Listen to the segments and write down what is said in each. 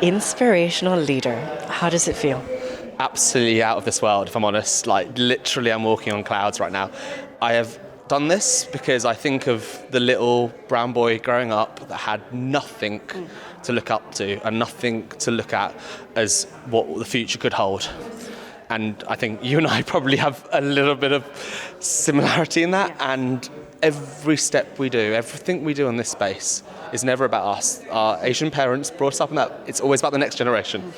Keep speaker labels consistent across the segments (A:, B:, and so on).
A: Inspirational Leader. How does it feel?
B: Absolutely out of this world, if I'm honest. Like, literally, I'm walking on clouds right now. I have done this because I think of the little brown boy growing up that had nothing to look up to and nothing to look at as what the future could hold. And I think you and I probably have a little bit of similarity in that.
A: Yeah.
B: And every step we do, everything we do in this space is never about us. Our Asian parents brought us up in that. It's always about the next generation.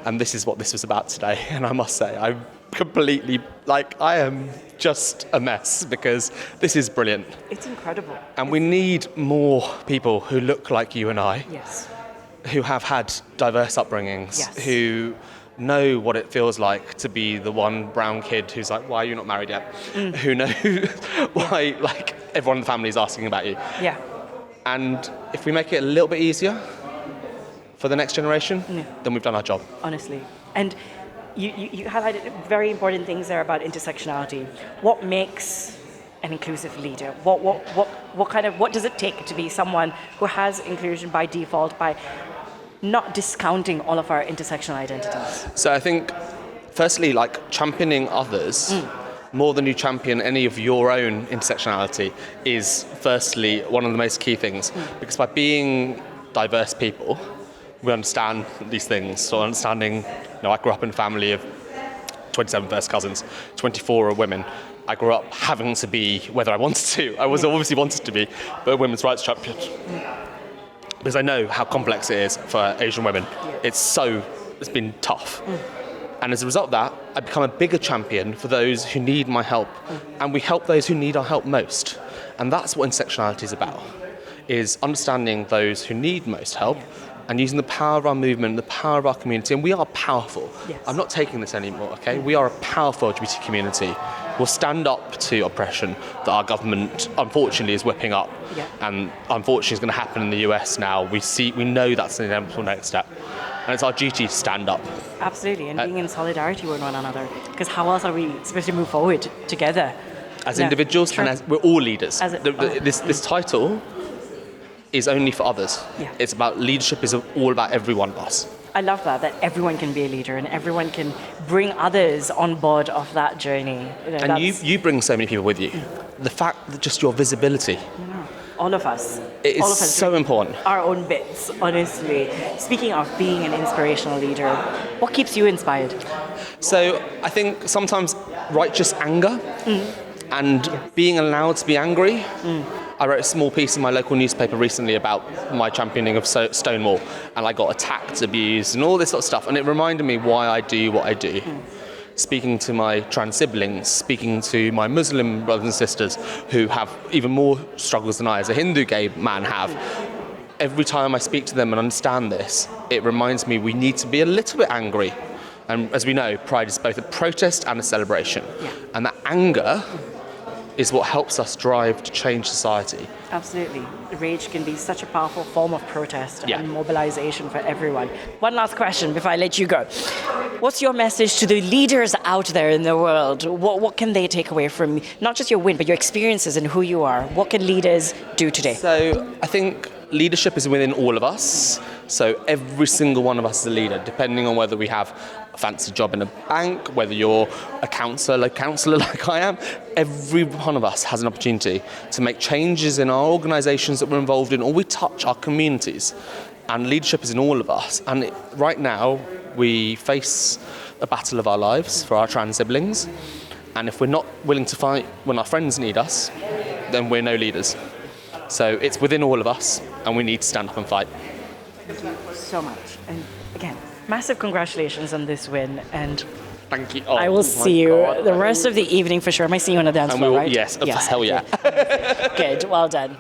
B: And this is what this was about today. And I must say, I'm completely, I am just a mess because this is brilliant.
A: It's incredible.
B: And we need more people who look like you and I,
A: Yes.
B: who have had diverse upbringings,
A: Yes.
B: who know what it feels like to be the one brown kid who's like, why are you not married yet? Who know why, everyone in the family is asking about you.
A: Yeah.
B: And if we make it a little bit easier for the next generation, then we've done our job.
A: Honestly. And you highlighted very important things there about intersectionality. What makes an inclusive leader? What does it take to be someone who has inclusion by default, by not discounting all of our intersectional identities?
B: So I think, firstly, championing others more than you champion any of your own intersectionality is, firstly, one of the most key things. Because by being diverse people, we understand these things. So understanding, I grew up in a family of 27 first cousins, 24 are women. I grew up having to be, whether I wanted to, I was obviously wanted to be, but a women's rights champion. Because I know how complex it is for Asian women. It's been tough. And as a result of that, I become a bigger champion for those who need my help. And we help those who need our help most. And that's what intersectionality is about, is understanding those who need most help and using the power of our movement, the power of our community. And we are powerful.
A: Yes.
B: I'm not taking this anymore, okay? We are a powerful LGBT community. We'll stand up to oppression that our government, unfortunately, is whipping up.
A: Yeah.
B: And unfortunately, is going to happen in the US now. We know that's an inevitable next step. And it's our duty to stand up.
A: Absolutely, and being in solidarity with one another. Because how else are we supposed to move forward together?
B: As individuals, and as we're all leaders.
A: This
B: This title is only for others.
A: Yeah.
B: It's about leadership is all about every one of us.
A: I love that everyone can be a leader and everyone can bring others on board of that journey.
B: And you bring so many people with you. The fact that just your visibility.
A: All of us.
B: It is
A: all of us
B: so important.
A: Our own bits, honestly. Speaking of being an inspirational leader, what keeps you inspired?
B: So I think sometimes righteous anger and being allowed to be angry. I wrote a small piece in my local newspaper recently about my championing of Stonewall, and I got attacked, abused, and all this sort of stuff. And it reminded me why I do what I do. Speaking to my trans siblings, speaking to my Muslim brothers and sisters who have even more struggles than I, as a Hindu gay man, have. Every time I speak to them and understand this, it reminds me we need to be a little bit angry. And as we know, Pride is both a protest and a celebration.
A: Yeah.
B: And that anger is what helps us drive to change society.
A: Absolutely. Rage can be such a powerful form of protest
B: Yeah.
A: and mobilization for everyone. One last question before I let you go. What's your message to the leaders out there in the world? What can they take away from not just your win, but your experiences and who you are? What can leaders do today?
B: So I think leadership is within all of us. So every single one of us is a leader, depending on whether we have a fancy job in a bank, whether you're a counsellor like I am. Every one of us has an opportunity to make changes in our organisations that we're involved in, or we touch our communities. And leadership is in all of us. And right now, we face a battle of our lives for our trans siblings. And if we're not willing to fight when our friends need us, then we're no leaders. So it's within all of us, and we need to stand up and fight.
A: Thank you so much. And again, massive congratulations on this win. And
B: Thank you.
A: I will see you the rest of the evening for sure. Am I seeing you on the dance floor, right?
B: Yes, hell yeah.
A: Good, well done.